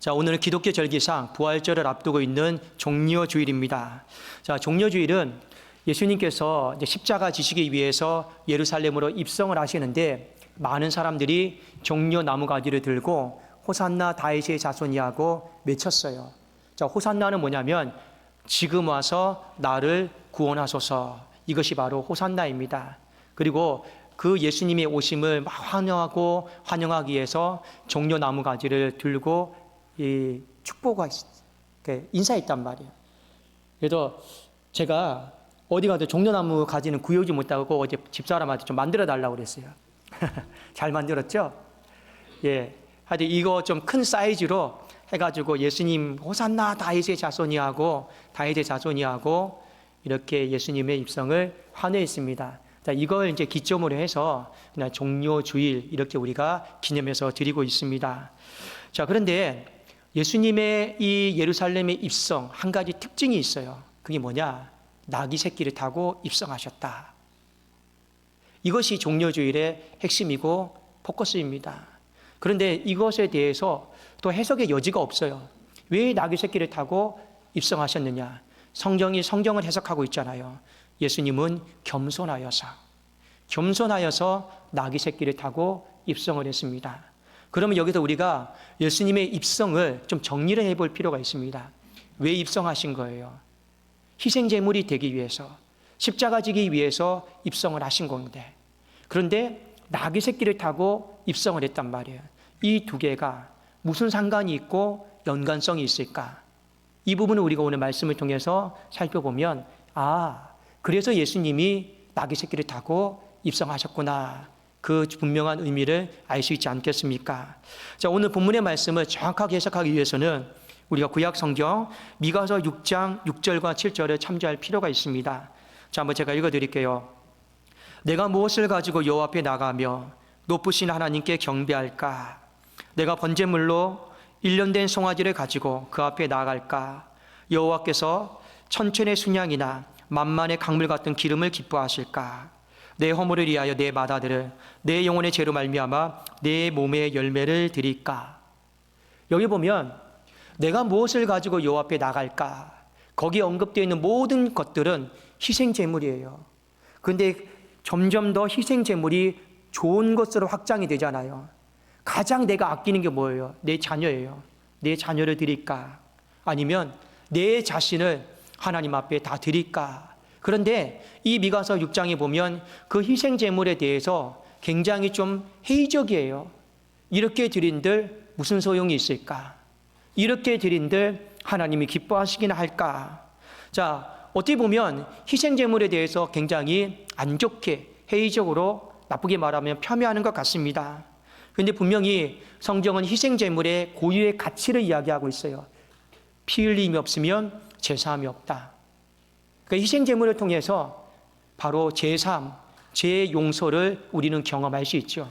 자, 오늘은 기독교 절기상 부활절을 앞두고 있는 종려주일입니다. 자, 종려주일은 예수님께서 이제 십자가 지시기 위해서 예루살렘으로 입성을 하시는데 많은 사람들이 종려 나무가지를 들고 호산나 다윗의 자손이하고 외쳤어요. 자, 호산나는 뭐냐면 지금 와서 나를 구원하소서. 이것이 바로 호산나입니다. 그리고 그 예수님의 오심을 막 환영하기 위해서 종려 나무가지를 들고 축복하고 인사했단 말이에요. 그래서 제가 어디 가도 종려나무 가지는 구해오지 못하고 어제 집사람한테 좀 만들어 달라고 그랬어요. 잘 만들었죠? 예. 하여튼 이거 좀 큰 사이즈로 해가지고 예수님 호산나 다윗의 자손이하고 이렇게 예수님의 입성을 환호했습니다. 자, 이걸 이제 기점으로 해서 그냥 종려주일 이렇게 우리가 기념해서 드리고 있습니다. 자, 그런데 예수님의 이 예루살렘의 입성 한 가지 특징이 있어요. 그게 뭐냐? 나귀 새끼를 타고 입성하셨다. 이것이 종려주일의 핵심이고 포커스입니다. 그런데 이것에 대해서 또 해석의 여지가 없어요. 왜 나귀 새끼를 타고 입성하셨느냐? 성경을 해석하고 있잖아요. 예수님은 겸손하여서 나귀 새끼를 타고 입성을 했습니다. 그러면 여기서 우리가 예수님의 입성을 좀 정리를 해볼 필요가 있습니다. 왜 입성하신 거예요? 희생제물이 되기 위해서, 십자가 지기 위해서 입성을 하신 건데, 그런데 나귀 새끼를 타고 입성을 했단 말이에요. 이 두 개가 무슨 상관이 있고 연관성이 있을까? 이 부분을 우리가 오늘 말씀을 통해서 살펴보면 그래서 예수님이 나귀 새끼를 타고 입성하셨구나. 그 분명한 의미를 알 수 있지 않겠습니까? 자, 오늘 본문의 말씀을 정확하게 해석하기 위해서는 우리가 구약 성경 미가서 6장 6절과 7절을 참조할 필요가 있습니다. 자, 한번 제가 읽어드릴게요. 내가 무엇을 가지고 여호와 앞에 나가며 높으신 하나님께 경배할까? 내가 번제물로 1년 된 송아지를 가지고 그 앞에 나아갈까? 여호와께서 천천의 순양이나 만만의 강물 같은 기름을 기뻐하실까? 내 허물을 위하여 내 마다들을 내 영혼의 죄로 말미암아 내 몸의 열매를 드릴까? 여기 보면 내가 무엇을 가지고 여호와 앞에 나갈까? 거기에 언급되어 있는 모든 것들은 희생제물이에요. 그런데 점점 더 희생제물이 좋은 것으로 확장이 되잖아요. 가장 내가 아끼는 게 뭐예요? 내 자녀예요. 내 자녀를 드릴까? 아니면 내 자신을 하나님 앞에 다 드릴까? 그런데 이 미가서 6장에 보면 그 희생제물에 대해서 굉장히 좀 회의적이에요. 이렇게 드린들 무슨 소용이 있을까? 이렇게 드린들 하나님이 기뻐하시기나 할까? 자, 어떻게 보면 희생제물에 대해서 굉장히 안 좋게 회의적으로 나쁘게 말하면 폄훼하는 것 같습니다. 그런데 분명히 성경은 희생제물의 고유의 가치를 이야기하고 있어요. 피 흘림이 없으면 제사함이 없다. 그러니까 희생제물을 통해서 바로 제사함, 죄의 용서를 우리는 경험할 수 있죠.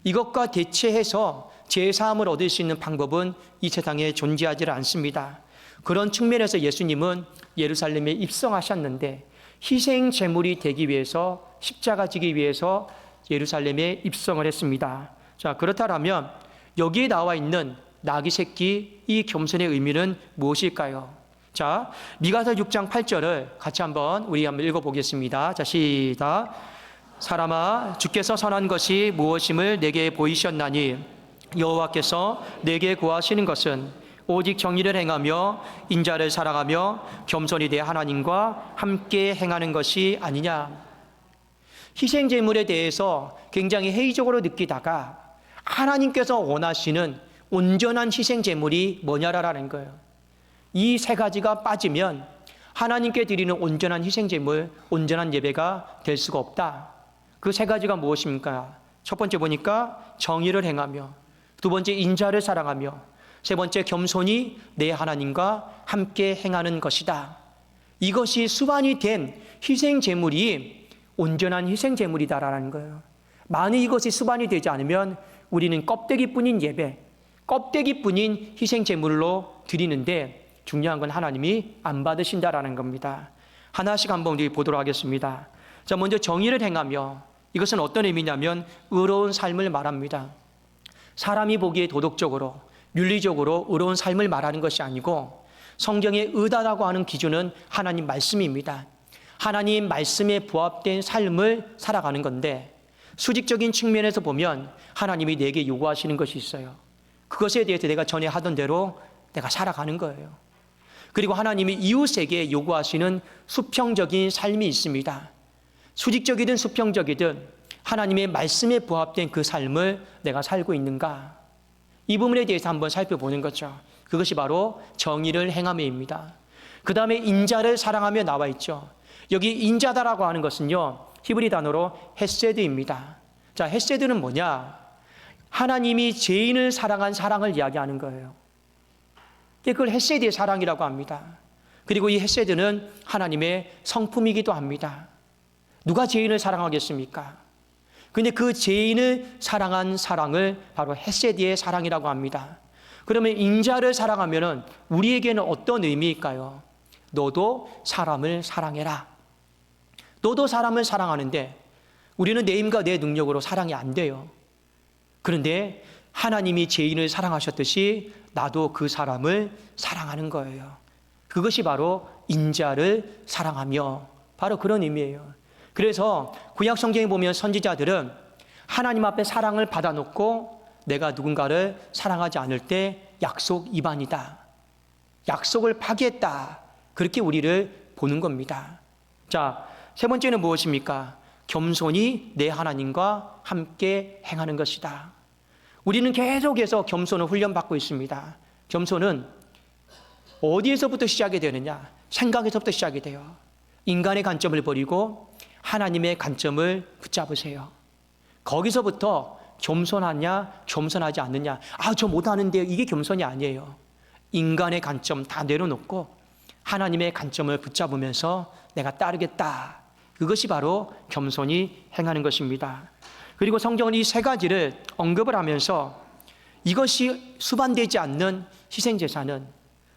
이것과 대체해서 제사함을 얻을 수 있는 방법은 이 세상에 존재하지 않습니다. 그런 측면에서 예수님은 예루살렘에 입성하셨는데 희생제물이 되기 위해서 십자가 지기 위해서 예루살렘에 입성을 했습니다. 자, 그렇다면 여기에 나와 있는 나귀 새끼 이 겸손의 의미는 무엇일까요? 자, 미가서 6장 8절을 같이 한번 읽어보겠습니다. 자, 시작. 사람아, 주께서 선한 것이 무엇임을 내게 보이셨나니 여호와께서 내게 구하시는 것은 오직 정의를 행하며 인자를 사랑하며 겸손히 내 하나님과 함께 행하는 것이 아니냐. 희생제물에 대해서 굉장히 회의적으로 느끼다가 하나님께서 원하시는 온전한 희생제물이 뭐냐라는 거예요. 이 세 가지가 빠지면 하나님께 드리는 온전한 희생제물, 온전한 예배가 될 수가 없다. 그 세 가지가 무엇입니까? 첫 번째 보니까 정의를 행하며, 두 번째 인자를 사랑하며, 세 번째 겸손히 내 하나님과 함께 행하는 것이다. 이것이 수반이 된 희생제물이 온전한 희생제물이다라는 거예요. 만약 이것이 수반이 되지 않으면 우리는 껍데기뿐인 예배, 껍데기뿐인 희생제물로 드리는데 중요한 건 하나님이 안 받으신다라는 겁니다. 하나씩 한번 우리 보도록 하겠습니다. 자, 먼저 정의를 행하며, 이것은 어떤 의미냐면 의로운 삶을 말합니다. 사람이 보기에 도덕적으로 윤리적으로 의로운 삶을 말하는 것이 아니고 성경의 의다라고 하는 기준은 하나님 말씀입니다. 하나님 말씀에 부합된 삶을 살아가는 건데 수직적인 측면에서 보면 하나님이 내게 요구하시는 것이 있어요. 그것에 대해서 내가 전에 하던 대로 내가 살아가는 거예요. 그리고 하나님이 이웃에게 요구하시는 수평적인 삶이 있습니다. 수직적이든 수평적이든 하나님의 말씀에 부합된 그 삶을 내가 살고 있는가? 이 부분에 대해서 한번 살펴보는 거죠. 그것이 바로 정의를 행함입니다. 그 다음에 인자를 사랑하며 나와 있죠. 여기 인자다라고 하는 것은요, 히브리 단어로 헤세드입니다. 자, 헤세드는 뭐냐? 하나님이 죄인을 사랑한 사랑을 이야기하는 거예요. 그걸 헤세드의 사랑이라고 합니다. 그리고 이 헤세드는 하나님의 성품이기도 합니다. 누가 죄인을 사랑하겠습니까? 근데 그 죄인을 사랑한 사랑을 바로 헤세드의 사랑이라고 합니다. 그러면 인자를 사랑하면 우리에게는 어떤 의미일까요? 너도 사람을 사랑해라. 너도 사람을 사랑하는데 우리는 내 힘과 내 능력으로 사랑이 안 돼요. 그런데 하나님이 죄인을 사랑하셨듯이 나도 그 사람을 사랑하는 거예요. 그것이 바로 인자를 사랑하며 바로 그런 의미예요. 그래서 구약 성경에 보면 선지자들은 하나님 앞에 사랑을 받아놓고 내가 누군가를 사랑하지 않을 때 약속 위반이다. 약속을 파기했다. 그렇게 우리를 보는 겁니다. 자, 세 번째는 무엇입니까? 겸손히 내 하나님과 함께 행하는 것이다. 우리는 계속해서 겸손을 훈련받고 있습니다. 겸손은 어디에서부터 시작이 되느냐? 생각에서부터 시작이 돼요. 인간의 관점을 버리고 하나님의 관점을 붙잡으세요. 거기서부터 겸손하냐, 겸손하지 않느냐. 저 못하는데 이게 겸손이 아니에요. 인간의 관점 다 내려놓고 하나님의 관점을 붙잡으면서 내가 따르겠다. 그것이 바로 겸손히 행하는 것입니다. 그리고 성경은 이 세 가지를 언급을 하면서 이것이 수반되지 않는 희생제사는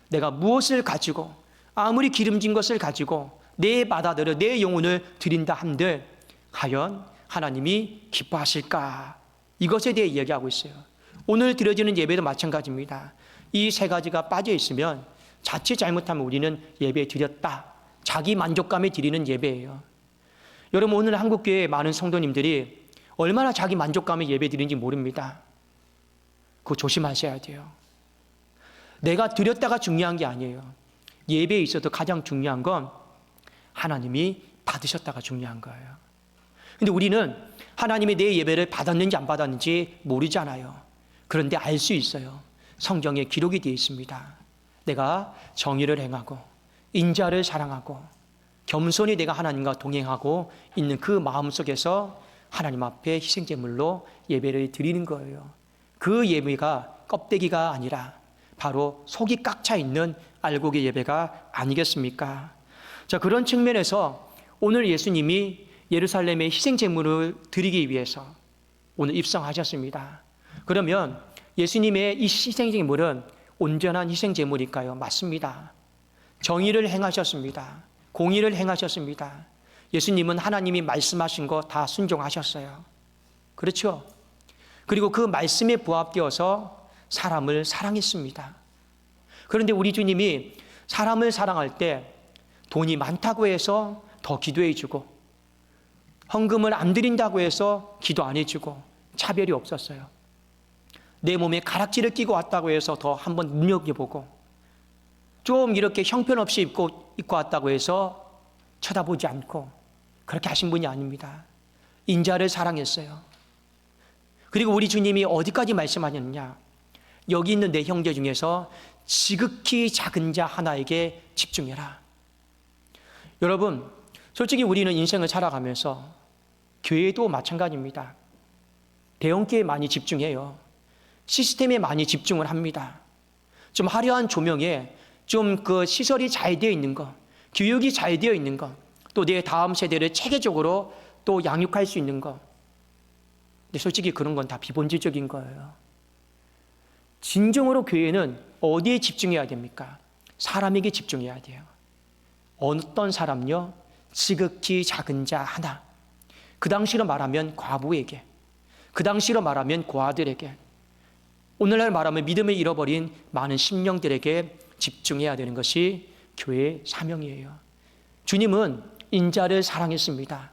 내가 무엇을 가지고 아무리 기름진 것을 가지고 내 바다들을 내 영혼을 드린다 한들 과연 하나님이 기뻐하실까? 이것에 대해 이야기하고 있어요. 오늘 드려지는 예배도 마찬가지입니다. 이 세 가지가 빠져 있으면 자칫 잘못하면 우리는 예배 드렸다. 자기 만족감에 드리는 예배예요. 여러분, 오늘 한국교회 많은 성도님들이 얼마나 자기 만족감에 예배 드리는지 모릅니다. 그거 조심하셔야 돼요. 내가 드렸다가 중요한 게 아니에요. 예배에 있어도 가장 중요한 건 하나님이 받으셨다가 중요한 거예요. 근데 우리는 하나님이 내 예배를 받았는지 안 받았는지 모르잖아요. 그런데 알 수 있어요. 성경에 기록이 되어 있습니다. 내가 정의를 행하고 인자를 사랑하고 겸손히 내가 하나님과 동행하고 있는 그 마음 속에서 하나님 앞에 희생제물로 예배를 드리는 거예요. 그 예배가 껍데기가 아니라 바로 속이 꽉 차 있는 알곡의 예배가 아니겠습니까? 자, 그런 측면에서 오늘 예수님이 예루살렘에 희생제물을 드리기 위해서 오늘 입성하셨습니다. 그러면 예수님의 이 희생제물은 온전한 희생제물일까요? 맞습니다. 정의를 행하셨습니다. 공의를 행하셨습니다. 예수님은 하나님이 말씀하신 거 다 순종하셨어요. 그렇죠? 그리고 그 말씀에 부합되어서 사람을 사랑했습니다. 그런데 우리 주님이 사람을 사랑할 때 돈이 많다고 해서 더 기도해 주고 헌금을 안 드린다고 해서 기도 안 해주고 차별이 없었어요. 내 몸에 가락지를 끼고 왔다고 해서 더 한번 눈여겨보고 좀 이렇게 형편없이 입고 왔다고 해서 쳐다보지 않고 그렇게 하신 분이 아닙니다. 인자를 사랑했어요. 그리고 우리 주님이 어디까지 말씀하셨느냐? 여기 있는 내 형제 중에서 지극히 작은 자 하나에게 집중해라. 여러분, 솔직히 우리는 인생을 살아가면서 교회도 마찬가지입니다. 대형교회에 많이 집중해요. 시스템에 많이 집중을 합니다. 좀 화려한 조명에 좀 그 시설이 잘 되어 있는 것, 교육이 잘 되어 있는 것, 또 내 다음 세대를 체계적으로 또 양육할 수 있는 것. 근데 솔직히 그런 건 다 비본질적인 거예요. 진정으로 교회는 어디에 집중해야 됩니까? 사람에게 집중해야 돼요. 어떤 사람요? 지극히 작은 자 하나. 그 당시로 말하면 과부에게, 그 당시로 말하면 고아들에게, 오늘날 말하면 믿음을 잃어버린 많은 심령들에게 집중해야 되는 것이 교회의 사명이에요. 주님은 인자를 사랑했습니다.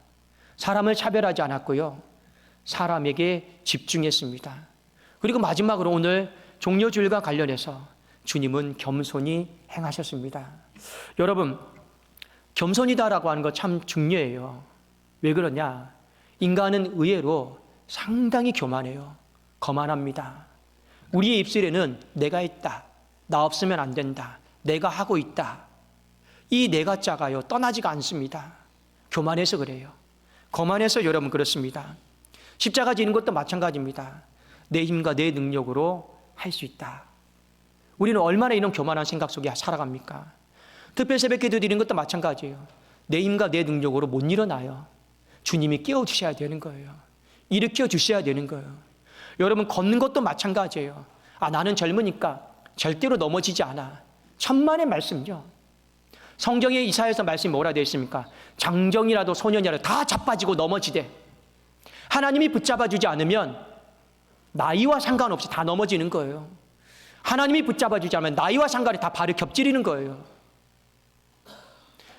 사람을 차별하지 않았고요. 사람에게 집중했습니다. 그리고 마지막으로 오늘 종려주일과 관련해서 주님은 겸손히 행하셨습니다. 여러분, 겸손이다라고 하는 거 참 중요해요. 왜 그러냐? 인간은 의외로 상당히 교만해요. 거만합니다. 우리의 입술에는 내가 있다, 나 없으면 안 된다, 내가 하고 있다, 이 내가 자가요 떠나지가 않습니다. 교만해서 그래요. 거만해서 여러분 그렇습니다. 십자가 지는 것도 마찬가지입니다. 내 힘과 내 능력으로 할 수 있다. 우리는 얼마나 이런 교만한 생각 속에 살아갑니까? 특별 새벽기도 드리는 것도 마찬가지예요. 내 힘과 내 능력으로 못 일어나요. 주님이 깨워주셔야 되는 거예요. 일으켜 주셔야 되는 거예요. 여러분, 걷는 것도 마찬가지예요. 나는 젊으니까 절대로 넘어지지 않아. 천만의 말씀이죠. 성경에 이사야서 말씀이 뭐라 되어 있습니까? 장정이라도 소년이라도 다 자빠지고 넘어지되, 하나님이 붙잡아주지 않으면 나이와 상관없이 다 넘어지는 거예요. 하나님이 붙잡아주지 않으면 나이와 상관이 다 발을 겹지르는 거예요.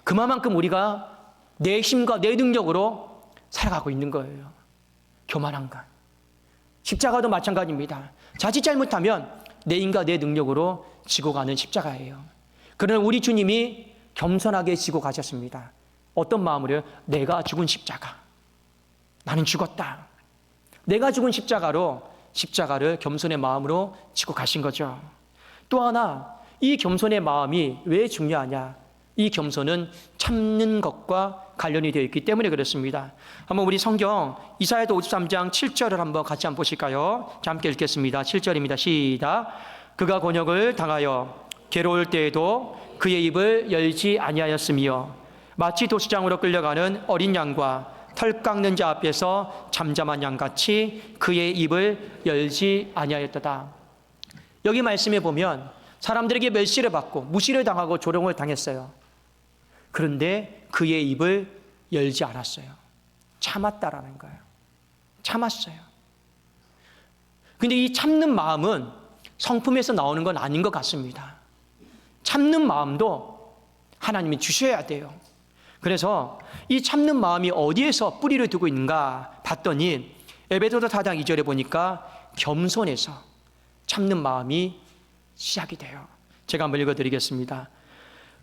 그만큼 우리가 내 힘과 내 능력으로 살아가고 있는 거예요. 교만한 것. 십자가도 마찬가지입니다. 자칫 잘못하면 내 힘과 내 능력으로 지고 가는 십자가예요. 그러나 우리 주님이 겸손하게 지고 가셨습니다. 어떤 마음으로요? 내가 죽은 십자가. 나는 죽었다. 내가 죽은 십자가로 십자가를 겸손의 마음으로 지고 가신 거죠. 또 하나, 이 겸손의 마음이 왜 중요하냐? 이 겸손은 참는 것과 관련이 되어 있기 때문에 그렇습니다. 한번 우리 성경 이사야도 53장 7절을 한번 같이 한번 보실까요? 함께 읽겠습니다. 7절입니다. 시작. 그가 곤욕을 당하여 괴로울 때에도 그의 입을 열지 아니하였으며 마치 도시장으로 끌려가는 어린 양과 털 깎는 자 앞에서 잠잠한 양같이 그의 입을 열지 아니하였도다. 여기 말씀에 보면 사람들에게 멸시를 받고 무시를 당하고 조롱을 당했어요. 그런데 그의 입을 열지 않았어요. 참았다라는 거예요. 참았어요. 근데 이 참는 마음은 성품에서 나오는 건 아닌 것 같습니다. 참는 마음도 하나님이 주셔야 돼요. 그래서 이 참는 마음이 어디에서 뿌리를 두고 있는가 봤더니 에베소서 4장 2절에 보니까 겸손해서 참는 마음이 시작이 돼요. 제가 한번 읽어드리겠습니다.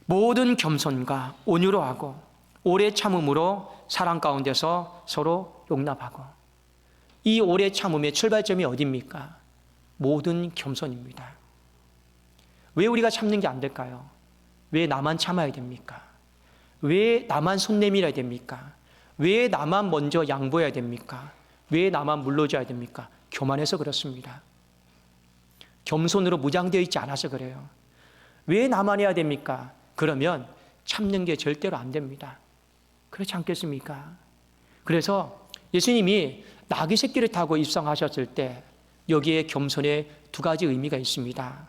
모든 겸손과 온유로 하고 오래 참음으로 사랑 가운데서 서로 용납하고. 이 오래 참음의 출발점이 어디입니까? 모든 겸손입니다. 왜 우리가 참는 게 안 될까요? 왜 나만 참아야 됩니까? 왜 나만 손 내밀어야 됩니까? 왜 나만 먼저 양보해야 됩니까? 왜 나만 물러줘야 됩니까? 교만해서 그렇습니다. 겸손으로 무장되어 있지 않아서 그래요. 왜 나만 해야 됩니까? 그러면 참는 게 절대로 안 됩니다. 그렇지 않겠습니까? 그래서 예수님이 나귀 새끼를 타고 입성하셨을 때 여기에 겸손의 두 가지 의미가 있습니다.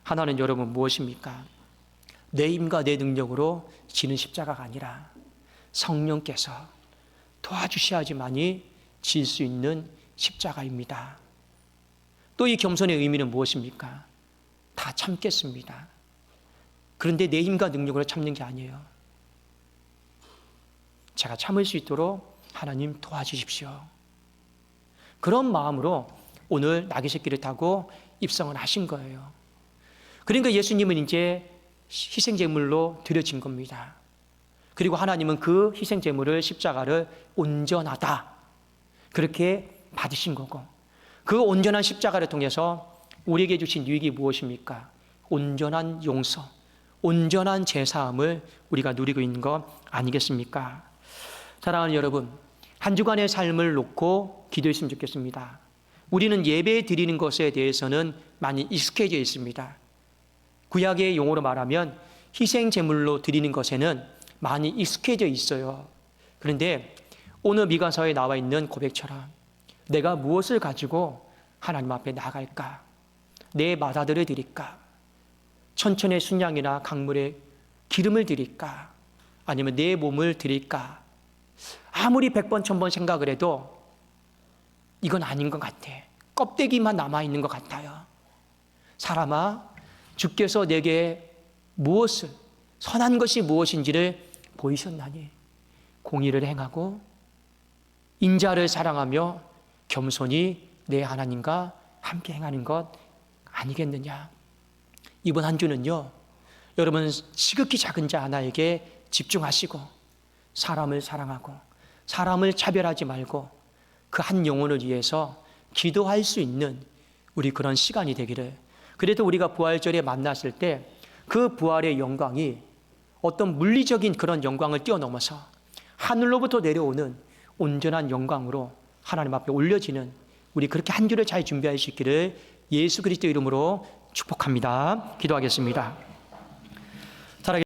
하나는 여러분 무엇입니까? 내 힘과 내 능력으로 지는 십자가가 아니라 성령께서 도와주셔야지만이 질 수 있는 십자가입니다. 또 이 겸손의 의미는 무엇입니까? 다 참겠습니다. 그런데 내 힘과 능력으로 참는 게 아니에요. 제가 참을 수 있도록 하나님 도와주십시오. 그런 마음으로 오늘 나귀 새끼를 타고 입성을 하신 거예요. 그러니까 예수님은 이제 희생제물로 드려진 겁니다. 그리고 하나님은 그 희생제물을 십자가를 온전하다 그렇게 받으신 거고, 그 온전한 십자가를 통해서 우리에게 주신 유익이 무엇입니까? 온전한 용서, 온전한 제사함을 우리가 누리고 있는 것 아니겠습니까? 사랑하는 여러분, 한 주간의 삶을 놓고 기도했으면 좋겠습니다. 우리는 예배 드리는 것에 대해서는 많이 익숙해져 있습니다. 구약의 용어로 말하면 희생 제물로 드리는 것에는 많이 익숙해져 있어요. 그런데 오늘 미가서에 나와 있는 고백처럼 내가 무엇을 가지고 하나님 앞에 나갈까? 내 맏아들을 드릴까? 천천의 순양이나 강물에 기름을 드릴까? 아니면 내 몸을 드릴까? 아무리 100번 1000번 생각을 해도 이건 아닌 것 같아. 껍데기만 남아있는 것 같아요. 사람아, 주께서 내게 무엇을, 선한 것이 무엇인지를 보이셨나니 공의를 행하고 인자를 사랑하며 겸손히 내 하나님과 함께 행하는 것 아니겠느냐. 이번 한 주는요, 여러분 지극히 작은 자 하나에게 집중하시고 사람을 사랑하고 사람을 차별하지 말고 그 한 영혼을 위해서 기도할 수 있는 우리 그런 시간이 되기를, 그래도 우리가 부활절에 만났을 때 그 부활의 영광이 어떤 물리적인 그런 영광을 뛰어넘어서 하늘로부터 내려오는 온전한 영광으로 하나님 앞에 올려지는 우리 그렇게 한 주를 잘 준비할 수 있기를 예수 그리스도 이름으로 축복합니다. 기도하겠습니다.